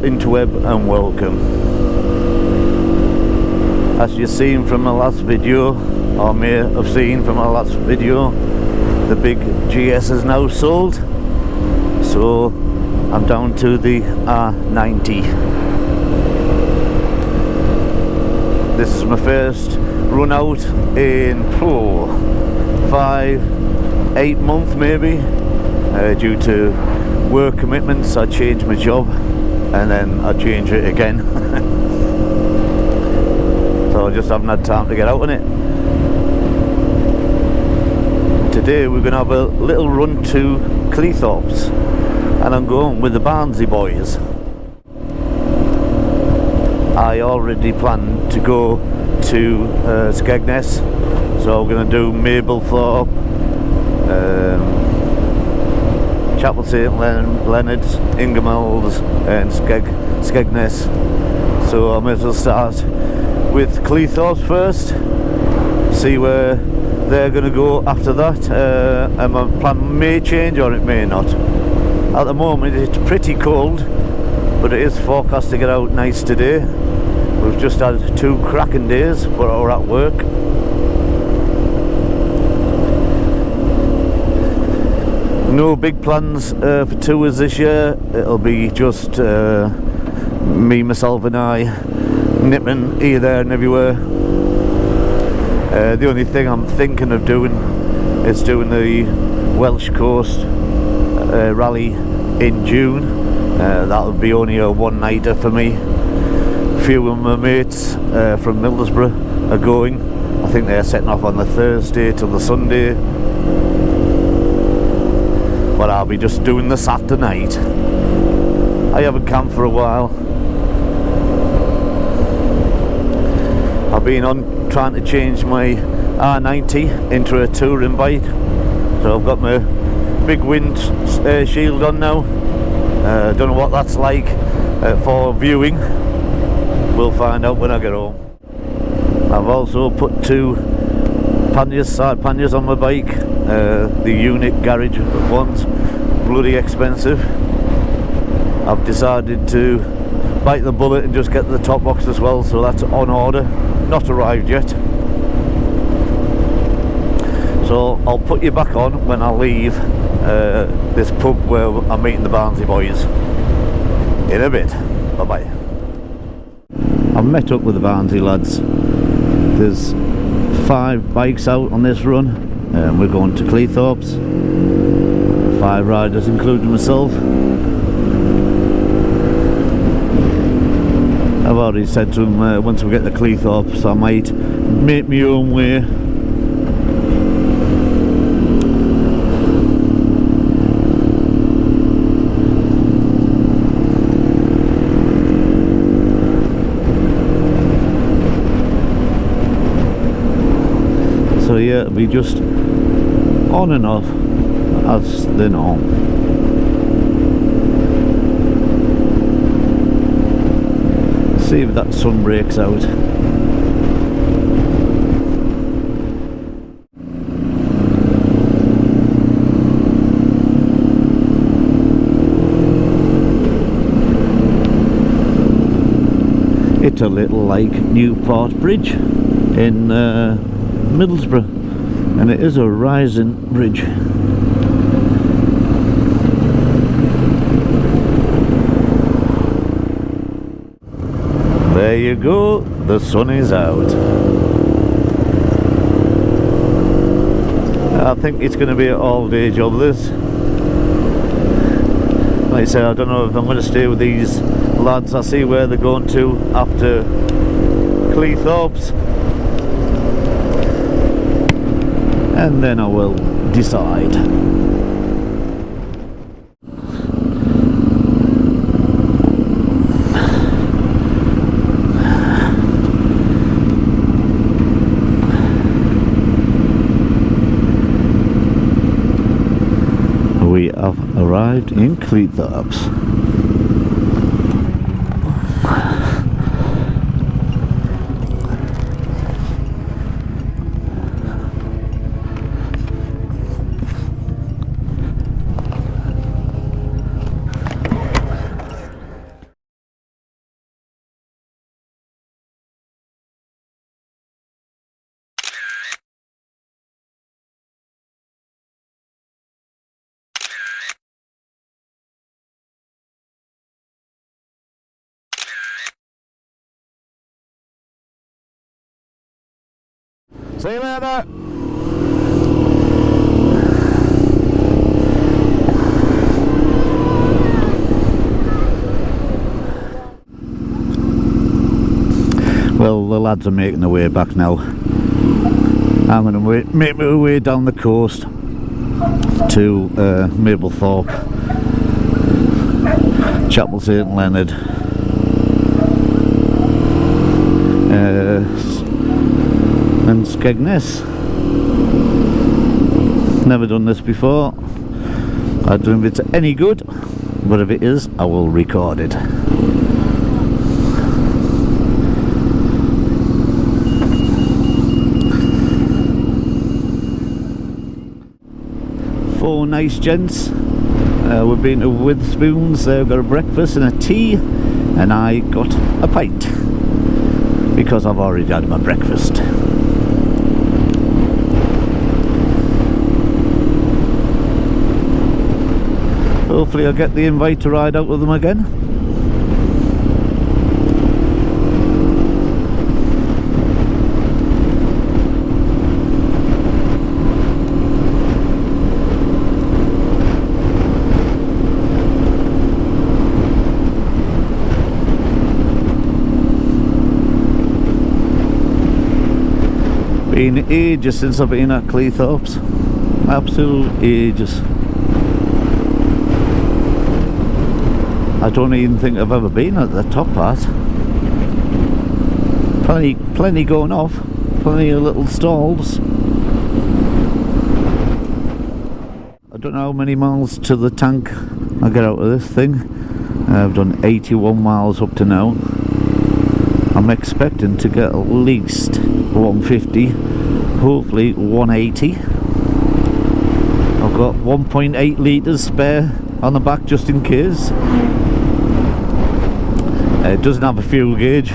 interweb and welcome. As you've seen from the last video, or may have seen from our last video, the big GS is now sold, so I'm down to the R90. This is my first run out in 8 months maybe, due to work commitments. I changed my job and then I changed it again. So I just haven't had time to get out on it. Today we're going to have a little run to Cleethorpes, and I'm going with the Barnsley boys. I already planned to go to Skegness, so we're going to do Mablethorpe, Chapel St Leonards, Ingermells and Skegness. So I may as well start with Cleethorpes first, see where they're going to go after that, and my plan may change or it may not. At the moment it's pretty cold, but it is forecast to get out nice today. We've just had 2 cracking days where we're at work. No big plans for tours this year. It'll be just me, myself and I nipping here, there and everywhere. The only thing I'm thinking of doing is doing the Welsh Coast rally in June. That would be only a one-nighter for me. A few of my mates from Middlesbrough are going. I think they're setting off on the Thursday till the Sunday. But I'll be just doing the Saturday night. I haven't camped for a while. I've been on trying to change my R90 into a touring bike. So I've got my big wind shield on now. Don't know what that's like for viewing. We'll find out when I get home. I've also put 2 side panniers on my bike. The unit garage ones, bloody expensive. I've decided to bite the bullet and just get the top box as well, so that's on order, not arrived yet. So I'll put you back on when I leave this pub where I'm meeting the Barnsley boys in a bit. Bye bye. I've met up with the Barnsley lads. There's 5 bikes out on this run. We're going to Cleethorpes, 5 riders including myself. I've already said to them once we get to Cleethorpes I might make my own way. So yeah, it'll be just on and off as the norm. See if that sun breaks out. It's a little like Newport Bridge in Middlesbrough, and it is a rising bridge. There you go, the sun is out. I think it's going to be an all-day job this. Like I said, I don't know if I'm going to stay with these lads. I'll see where they're going to after Cleethorpes, and then I will decide. We have arrived in Cleethorpes. See you later. Well, the lads are making their way back now. I'm going to make my way down the coast to Mablethorpe, Chapel St Leonard, and Skegness. Never done this before. I don't know if it's any good, but if it is, I will record it. Four nice gents. We've been to Witherspoons. They've got a breakfast and a tea, and I got a pint because I've already had my breakfast. Hopefully I'll get the invite to ride out with them again. Been ages since I've been at Cleethorpes. Absolute ages. I don't even think I've ever been at the top part. Plenty going off. Plenty of little stalls. I don't know how many miles to the tank I get out of this thing. I've done 81 miles up to now. I'm expecting to get at least 150, hopefully 180. I've got 1.8 litres spare on the back just in case. It doesn't have a fuel gauge.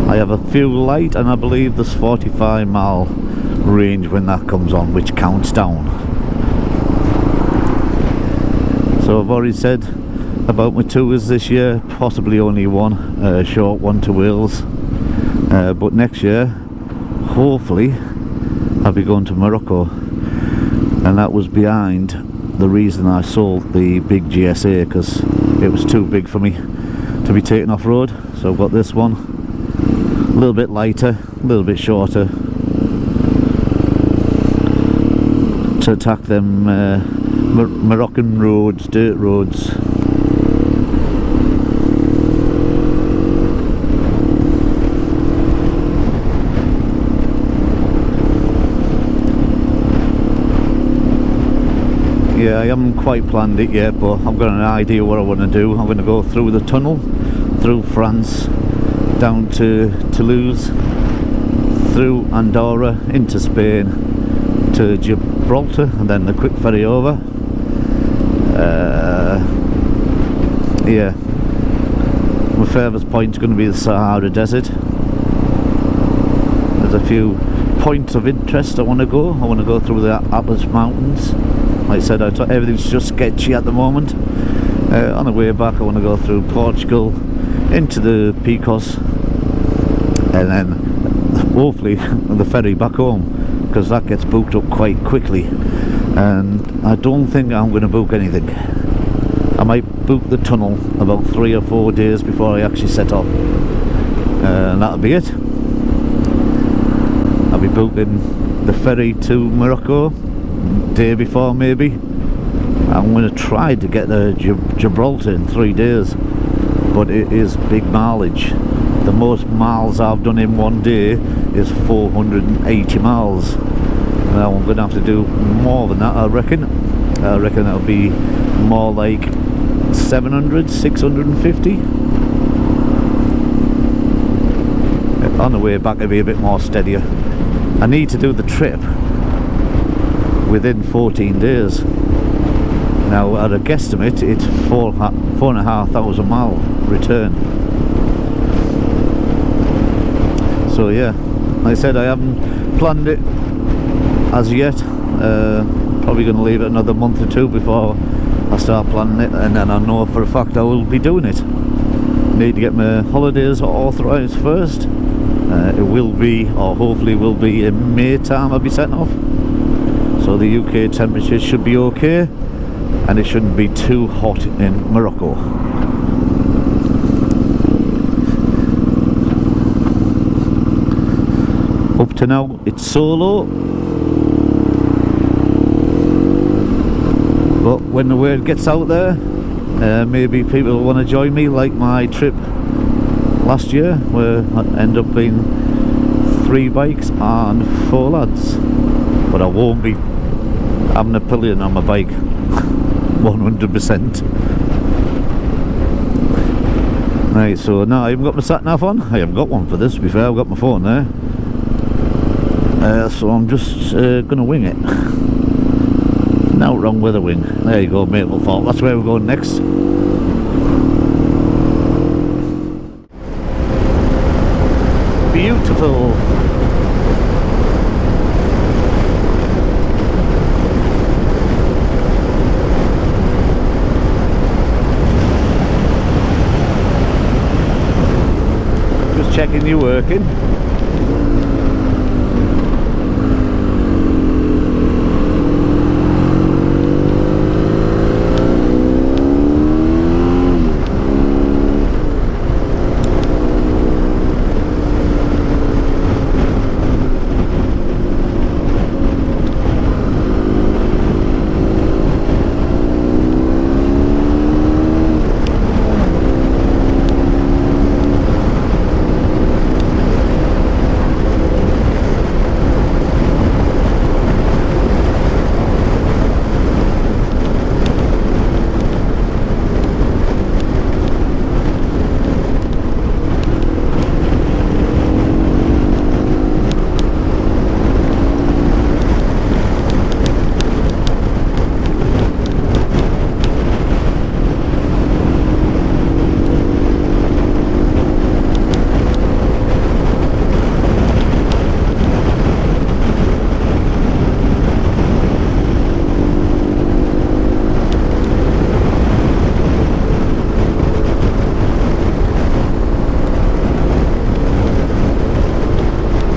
I have a fuel light, and I believe there's 45 mile range when that comes on, which counts down. So I've already said about my tours this year, possibly only one, a short one to Wales, but next year hopefully I'll be going to Morocco, and that was behind the reason I sold the big GSA, because it was too big for me to be taken off road. So I've got this one, a little bit lighter, a little bit shorter, to attack them Moroccan roads, dirt roads. Yeah, I haven't quite planned it yet, but I've got an idea what I want to do. I'm going to go through the tunnel, through France, down to Toulouse, through Andorra, into Spain, to Gibraltar, and then the quick ferry over. Yeah, my furthest point is going to be the Sahara Desert. There's a few points of interest I want to go. I want to go through the Atlas Mountains. Like I said, everything's just sketchy at the moment. On the way back I want to go through Portugal, into the Picos, and then hopefully the ferry back home, because that gets booked up quite quickly, and I don't think I'm going to book anything. I might book the tunnel about 3 or 4 days before I actually set off, and that'll be it. I'll be booking the ferry to Morocco day before maybe. I'm going to try to get to Gibraltar in 3 days, but it is big mileage. The most miles I've done in one day is 480 miles. Now I'm going to have to do more than that, I reckon. I reckon that'll be more like 700, 650. On the way back it'll be a bit more steadier. I need to do the trip within 14 days. Now at a guesstimate it's 4,500 mile return. So yeah, like I said, I haven't planned it as yet. Probably going to leave it another month or two before I start planning it, and then I know for a fact I will be doing it. Need to get my holidays authorised first. It will be, or hopefully will be, in May time I'll be setting off. So the UK temperature should be okay, and it shouldn't be too hot in Morocco. Up to now it's solo, but when the word gets out there, maybe people will want to join me, like my trip last year where I end up being 3 bikes and 4 lads. But I won't be having a pillion on my bike 100%. Right, so now I haven't got my sat nav on. I haven't got one for this, to be fair. I've got my phone there. So I'm just gonna wing it. No, wrong with a wing. There you go, Mablethorpe. That's where we're going next. Beautiful. Just checking you're working.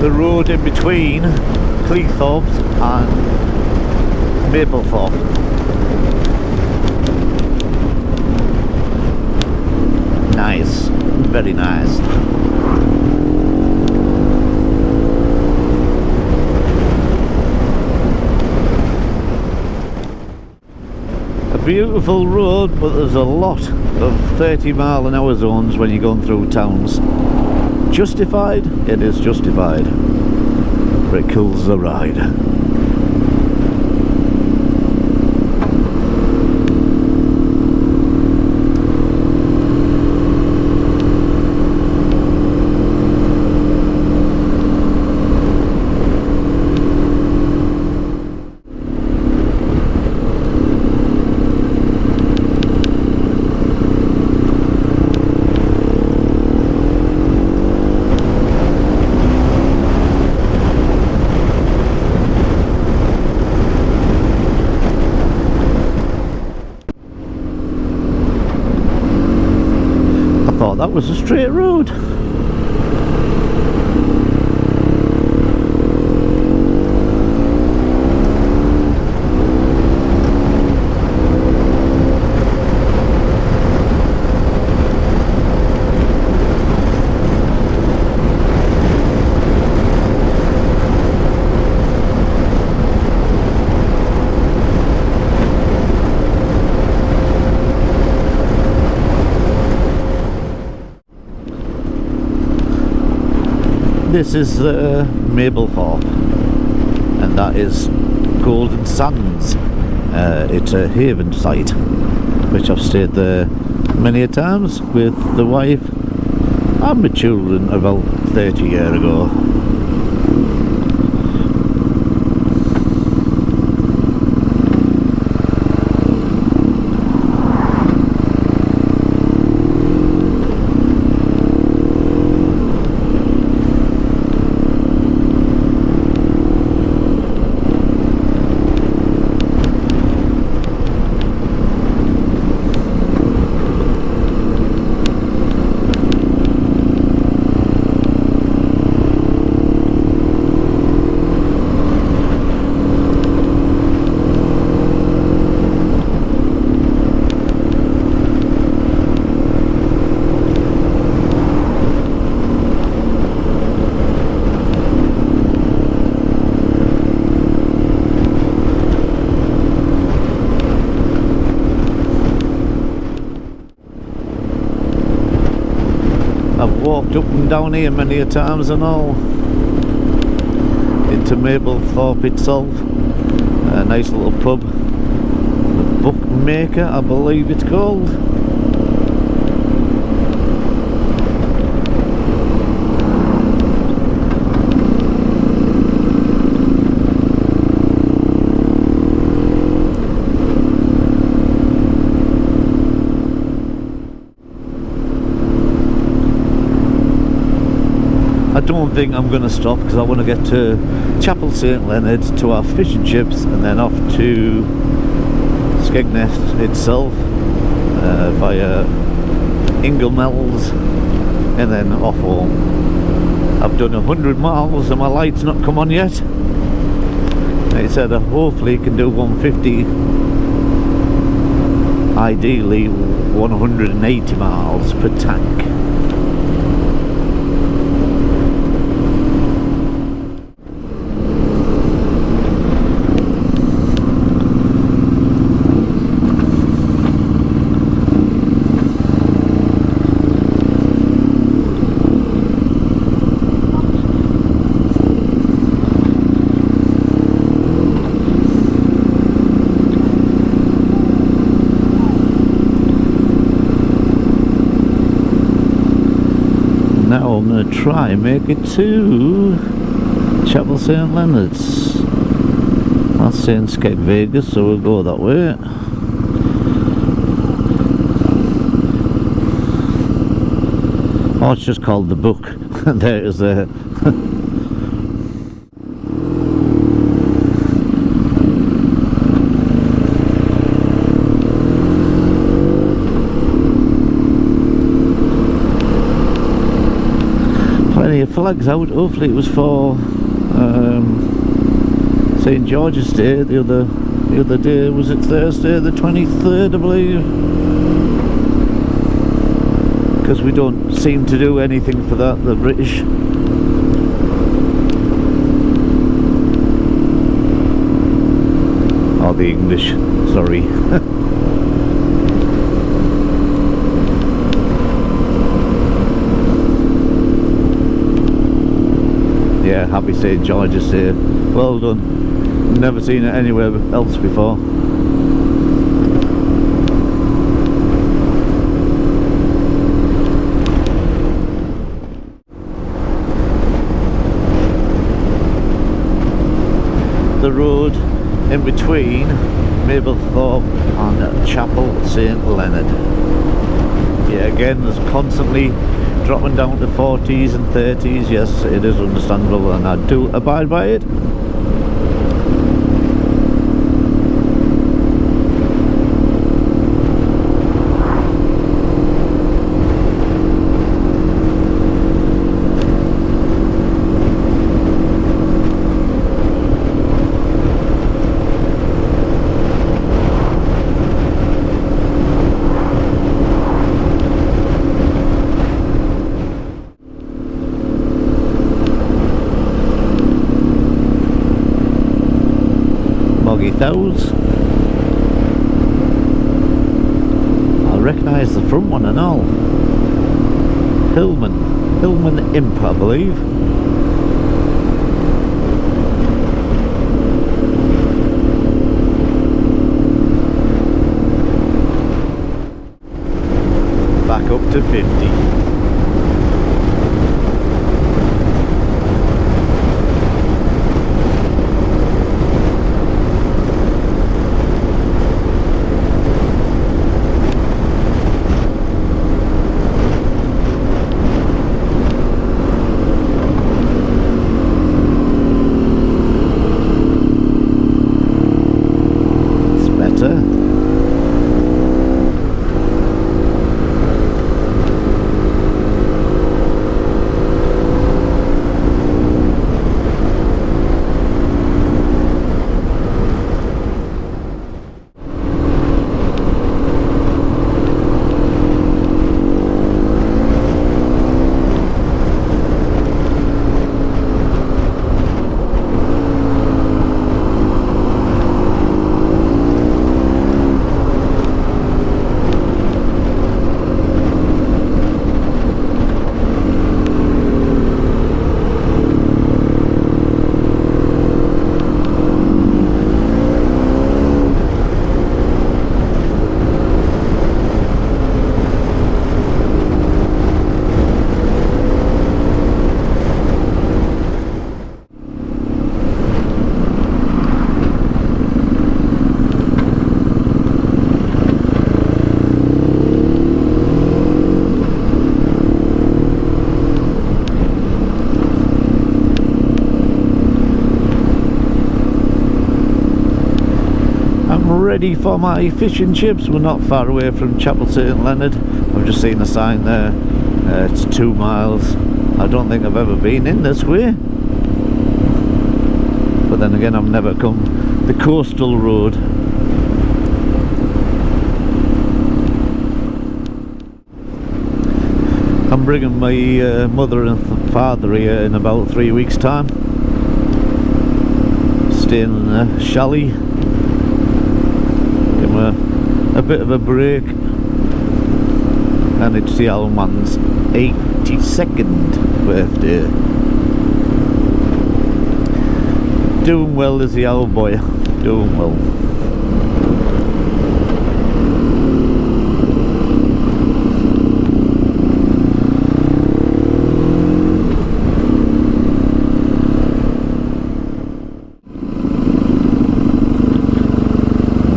The road in between Cleethorpes and Mablethorpe. Nice, very nice. A beautiful road, but there's a lot of 30-mile-an-hour zones when you're going through towns. Justified? It is justified, but it kills the ride. That was a straight road. This is Mablethorpe, and that is Golden Sands. It's a haven site, which I've stayed there many a times with the wife and my children about 30 years ago. walked up and down here many a times and all. Into Mablethorpe itself. A nice little pub. The Bookmaker, I believe it's called. I don't think I'm going to stop because I want to get to Chapel St Leonards to have fish and chips and then off to Skegness itself via Inglemells and then off home. I've done 100 miles and my light's not come on yet. It said hopefully I can do 150, ideally 180 miles per tank. Now I'm going to try and make it to Chapel St Leonards. That's saying Skegness, so we'll go that way. Oh, it's just called the Book. There it is there. Plenty of flags out. Hopefully it was for St George's Day the other day. Was it Thursday the 23rd, I believe? Because we don't seem to do anything for that, the British. Or the English, sorry. Yeah, happy St George's Day. Well done. Never seen it anywhere else before. The road in between Mablethorpe and Chapel St Leonard. Yeah, again, there's constantly dropping down to 40s and 30s. Yes, it is understandable and I do abide by it. Those I recognise the front one and all. Hillman Imp, I believe. Back up to 50. ready for my fish and chips. We're not far away from Chapel St Leonard. I've just seen a sign there. It's 2 miles. I don't think I've ever been in this way, but then again, I've never come the coastal road. I'm bringing my mother and father here in about 3 weeks' time. Staying in a chalet. Give them a bit of a break. And it's the old man's 82nd birthday. Doing well is the old boy. Doing well.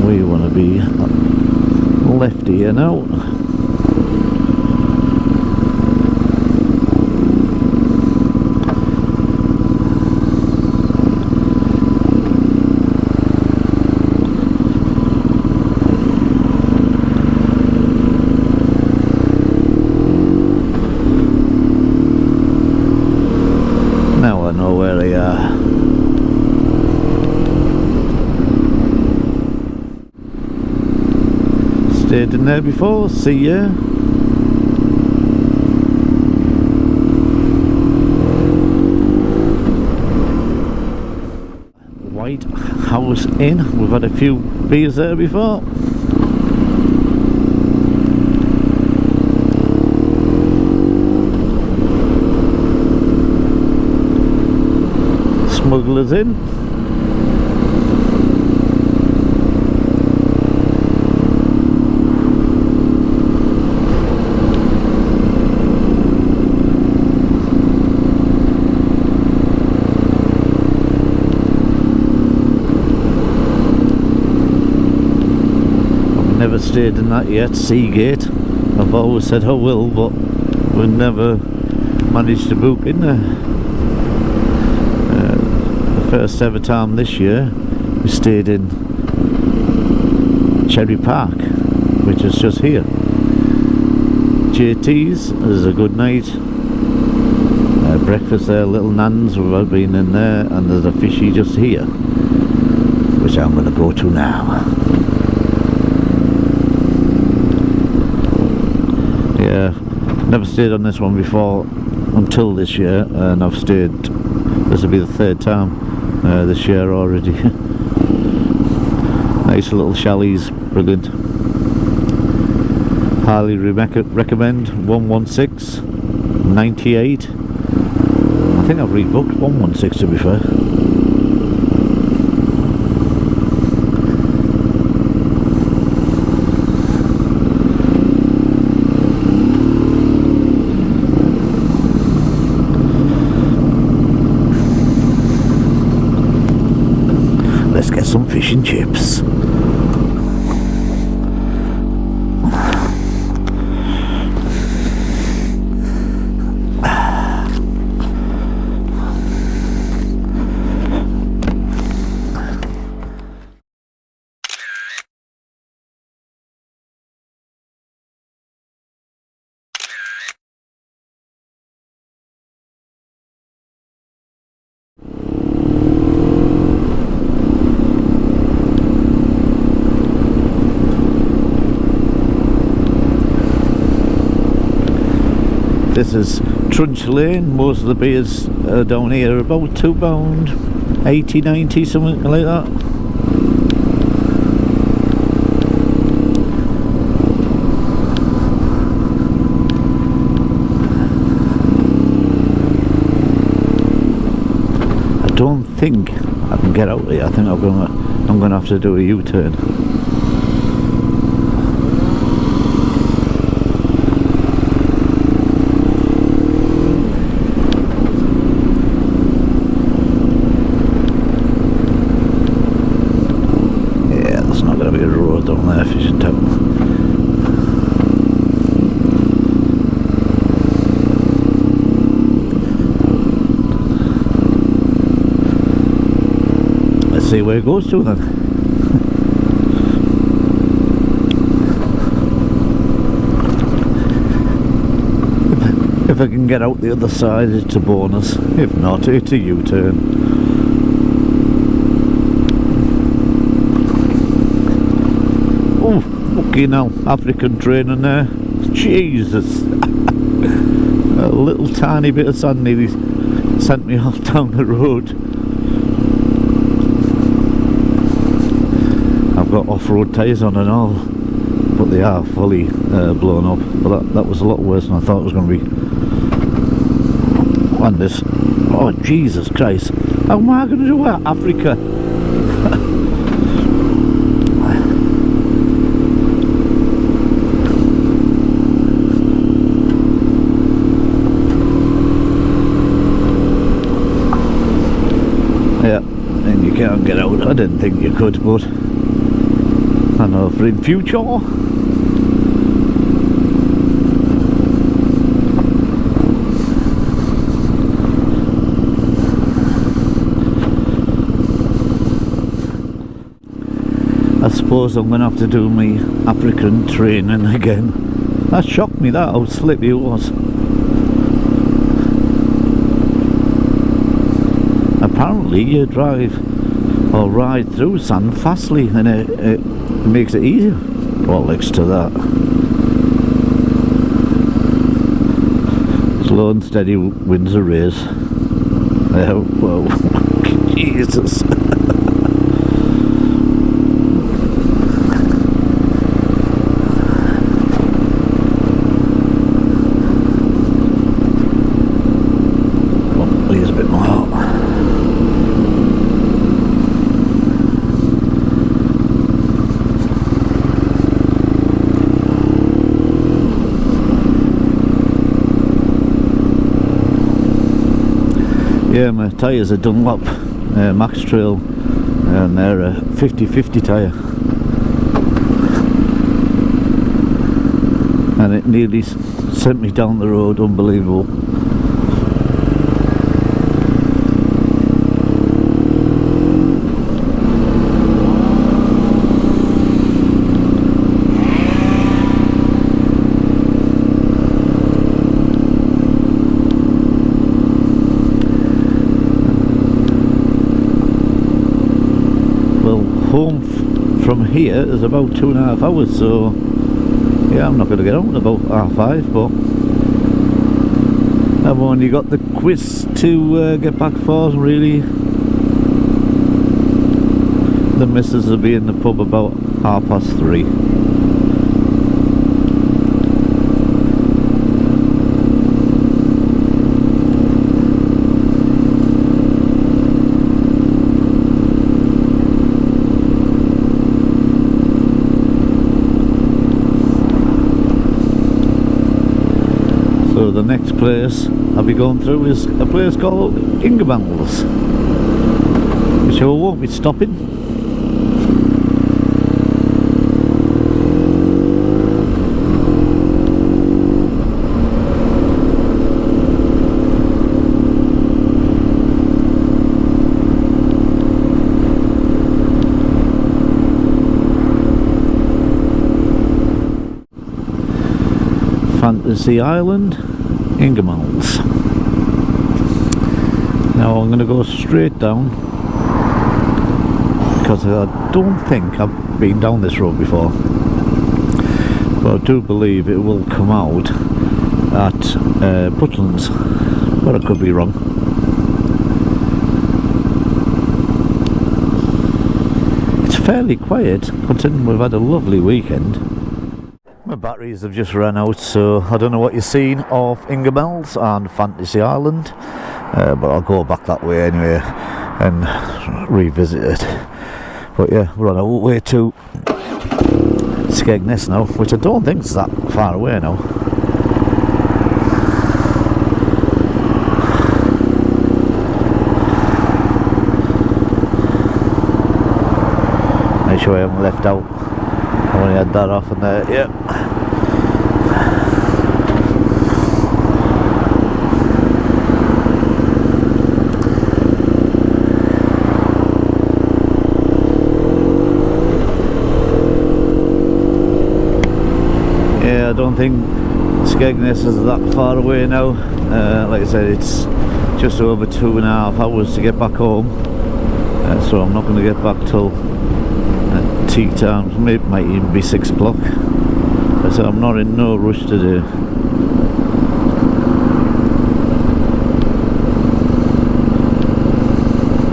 We want to be left here now. Now I know where they are. Stayed in there before, see ya. White House Inn, we've had a few beers there before. Smugglers Inn. I've never stayed in that yet, Seagate. I've always said I will, but we've never managed to book in there. First ever time this year we stayed in Cherry Park, which is just here. JT's is a good night. Breakfast there, Little Nan's, we've been in there, and there's a fishy just here, which I'm going to go to now. Yeah, never stayed on this one before until this year, and I've stayed, this will be the 3rd time this year already. Nice little chalets, brilliant. Highly recommend. 116 98. I think I've rebooked 116 to be fair. Let's get some fish and chips. This is Trunch Lane. Most of the beers down here are about £2, 80, 90, something like that. I don't think I can get out here. I think I'm gonna have to do a U-turn. Down there, fishing town. Let's see where it goes to then. I can get out the other side, it's a bonus. If not, it's a U-turn. Oh, fucking hell, African train in there. Jesus. A little tiny bit of sand nearly sent me off down the road. I've got off-road tyres on and all, but they are fully blown up. But that was a lot worse than I thought it was going to be. And this, oh Jesus Christ, how am I going to do that? Africa? Yeah, and you can't get out. I didn't think you could, but I know for in future. I suppose I'm going to have to do my African training again. That shocked me, that, how slippy it was. Apparently you drive or ride through sand fastly and it makes it easier. Well, next to that. Slow and steady wins the race. Whoa, Jesus. Yeah, my tyres are Dunlop Max Trail, and they're a 50/50 tyre, and it nearly sent me down the road. Unbelievable. Home from here is about 2.5 hours, so yeah, I'm not going to get home about 5:30, but I've only got the quiz to get back for, really. The missus will be in the pub about 3:30. So the next place I'll be going through is a place called Ingeman's, which I won't be stopping. Fantasy Island, Ingeman's. Now I'm going to go straight down because I don't think I've been down this road before, but I do believe it will come out at Butlands, but I could be wrong. It's fairly quiet considering we've had a lovely weekend. My batteries have just run out, so I don't know what you've seen of Ingeman's and Fantasy Island, but I'll go back that way anyway and revisit it. But yeah, we're on our way to Skegness now, which I don't think is that far away now. Make sure I haven't left out. I only had that off and there, yeah. Yeah, I don't think Skegness is that far away now. Like I said, it's just over 2.5 hours to get back home, so I'm not going to get back till tea time. Maybe it might even be 6 o'clock. So I'm not in no rush today.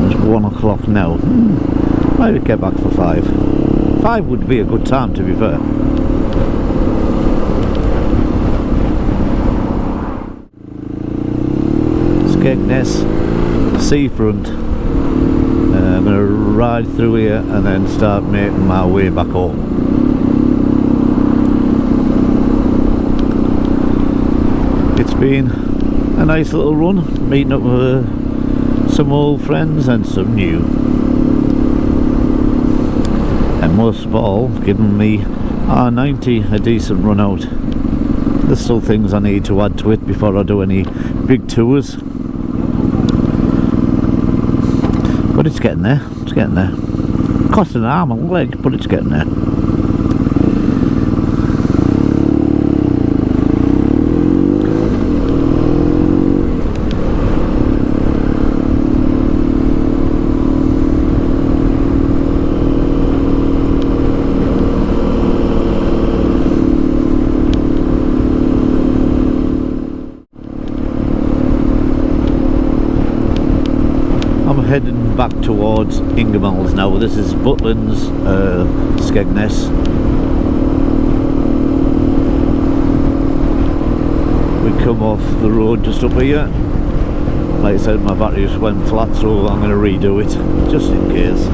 It's 1 o'clock now. Maybe get back for 5. 5 would be a good time, to be fair. Skegness seafront. I'm going to ride through here and then start making my way back home. It's been a nice little run, meeting up with some old friends and some new, and most of all giving me R90 a decent run out. There's still things I need to add to it before I do any big tours, but it's getting there, it's getting there. Cost an arm and leg, but it's getting there. Heading back towards Ingermills now. This is Butlins, Skegness. We come off the road just up here. Like I said, my battery just went flat, so I'm going to redo it just in case.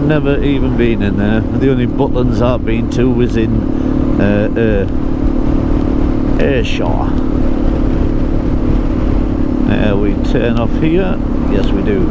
Never even been in there. The only Butlins I've been to was in Ayrshire. We turn off here. Yes, we do.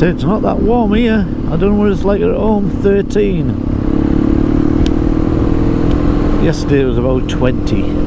It's not that warm here. I don't know what it's like at home. 13. Yesterday it was about 20.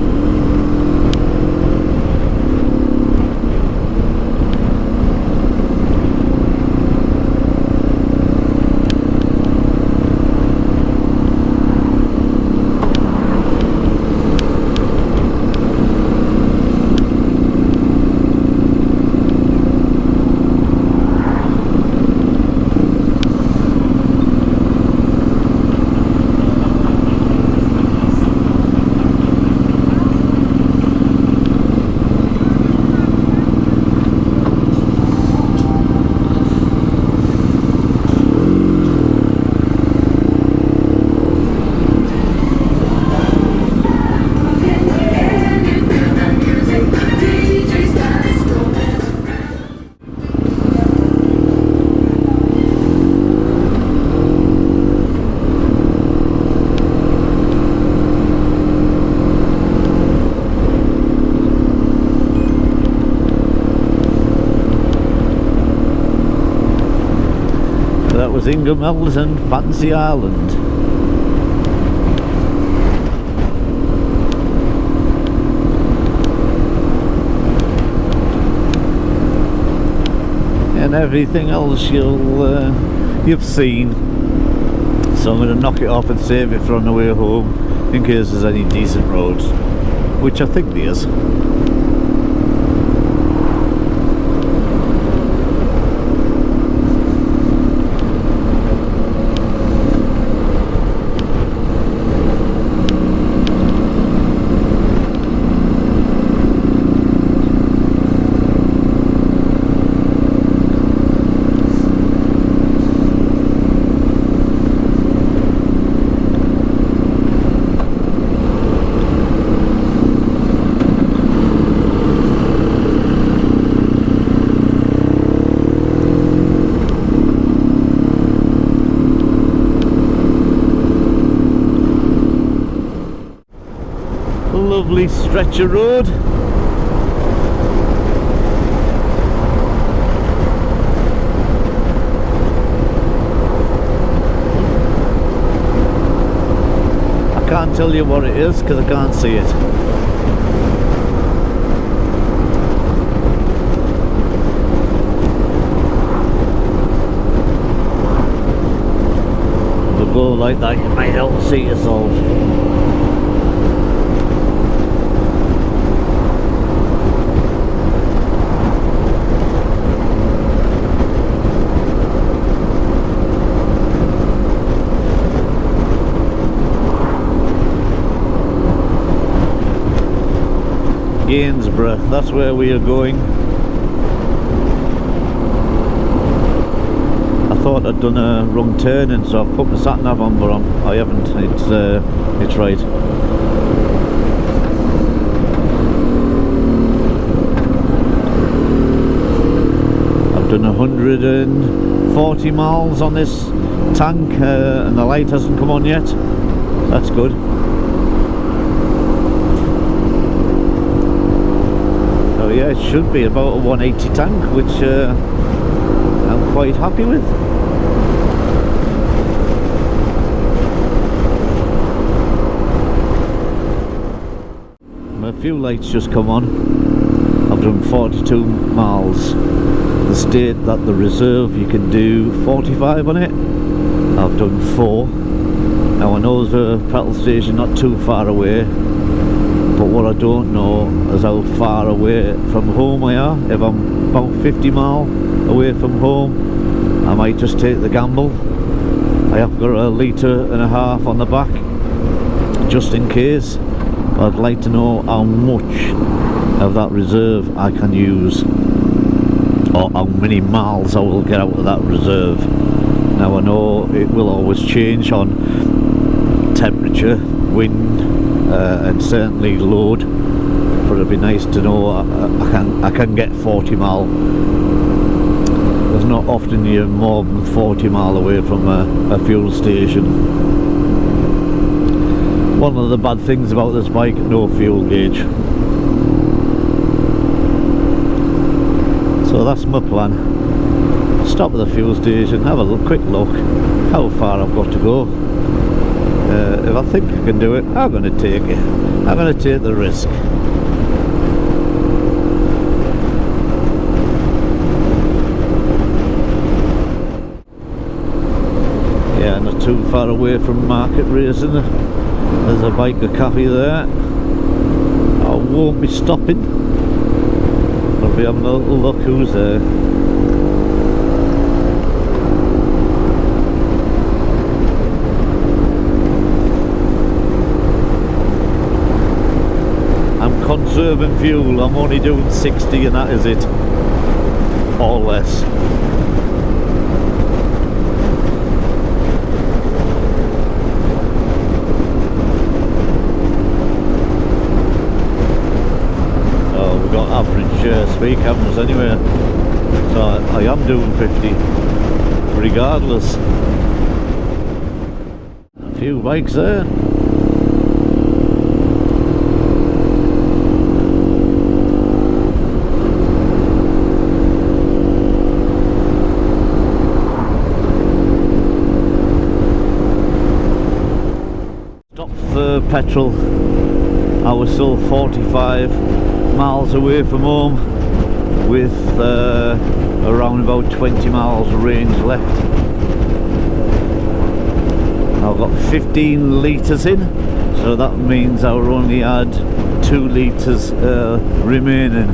Ingermills and Fancy Island. And everything else you've seen. So I'm going to knock it off and save it for on the way home in case there's any decent roads, which I think there is. lovely stretch of road. I can't tell you what it is because I can't see it. If you go like that, you might help see yourself. Gainsborough, that's where we are going. I thought I'd done a wrong turning, so I put my sat nav on, but I haven't. It's right. I've done 140 miles on this tank, and the light hasn't come on yet. That's good. Yeah, it should be about a 180 tank, which I'm quite happy with. My fuel lights just come on. I've done 42 miles. The state that the reserve you can do 45 on it. I've done 4. Now I know there's a petrol station not too far away, but what I don't know is how far away from home I am. If I'm about 50 miles away from home, I might just take the gamble. I have got a litre and a half on the back, just in case. I'd like to know how much of that reserve I can use, or how many miles I will get out of that reserve. Now I know it will always change on temperature, wind, and certainly load, but it'd be nice to know I can get 40 mile. There's not often you're more than 40 mile away from a fuel station. One of the bad things about this bike, no fuel gauge. So that's my plan. Stop at the fuel station, have a quick look how far I've got to go. If I think I can do it, I'm going to take it. I'm going to take the risk. Yeah, not too far away from market racing. There's a biker cafe there. I won't be stopping. I'll be having a little look who's there. Conserving fuel, I'm only doing 60 and that is it, or less. Oh, we've got average speed cameras anyway, so I am doing 50 regardless. A few bikes there. Petrol. I was still 45 miles away from home with around about 20 miles range left. I've got 15 litres in, so that means I will only add 2 litres remaining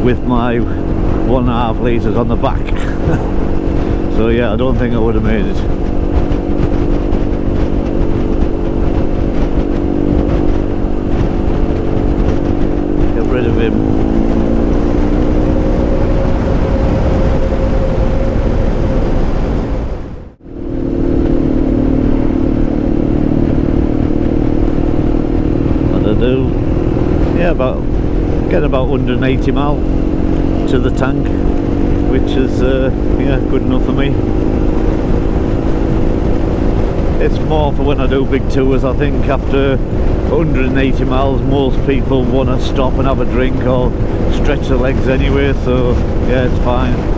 with my 1.5 litres on the back. So yeah, I don't think I would have made it. Rid of him. What I do? Yeah, get about 180 mile to the tank, which is yeah, good enough for me. It's more for when I do big tours, I think, after 180 miles, most people want to stop and have a drink or stretch their legs anyway, so yeah, it's fine.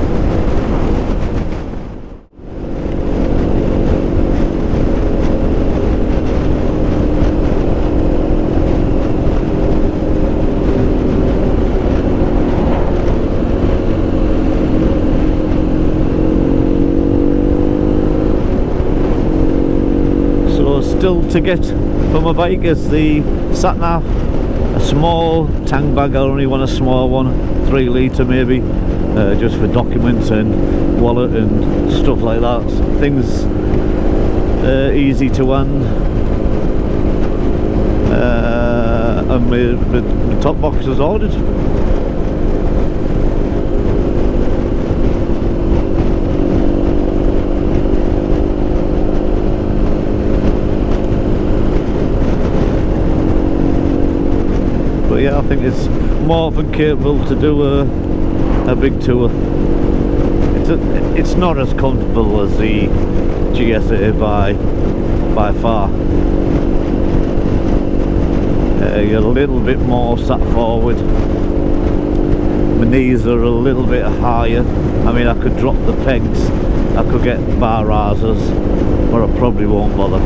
Still to get for my bike is the sat-nav, a small tank bag. I only want a small one, 3 litre maybe, just for documents and wallet and stuff like that. Things easy to hand, and my top box is ordered. But yeah, I think it's more than capable to do a big tour. It's not as comfortable as the GSA by far. You're a little bit more sat forward. My knees are a little bit higher. I mean, I could drop the pegs, I could get bar risers, but I probably won't bother.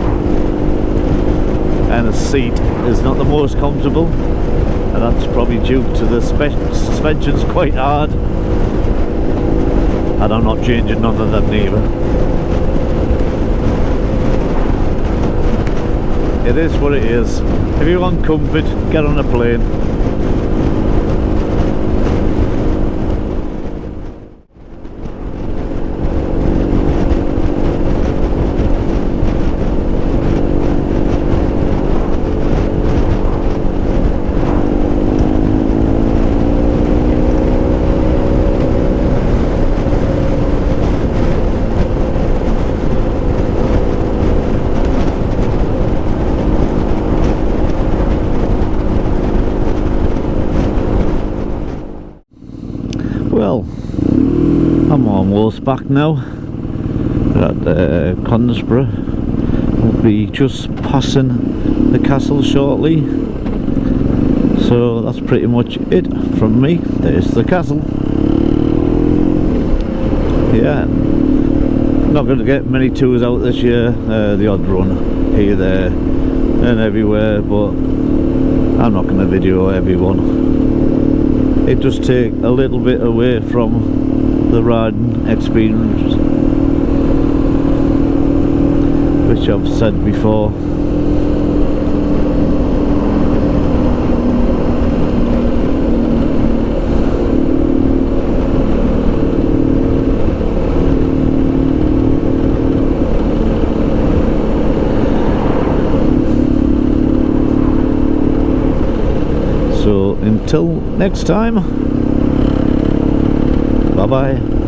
And the seat is not the most comfortable, and that's probably due to the suspension's quite hard, and I'm not changing none of them neither. It is what it is. If you want comfort, get on a plane. Well, I'm almost back now. We're at Conisborough. We'll be just passing the castle shortly. So that's pretty much it from me. There's the castle. Yeah, not going to get many tours out this year. The odd run here, there and everywhere, but I'm not going to video everyone. It does take a little bit away from the riding experience, which I've said before. So until next time, bye bye.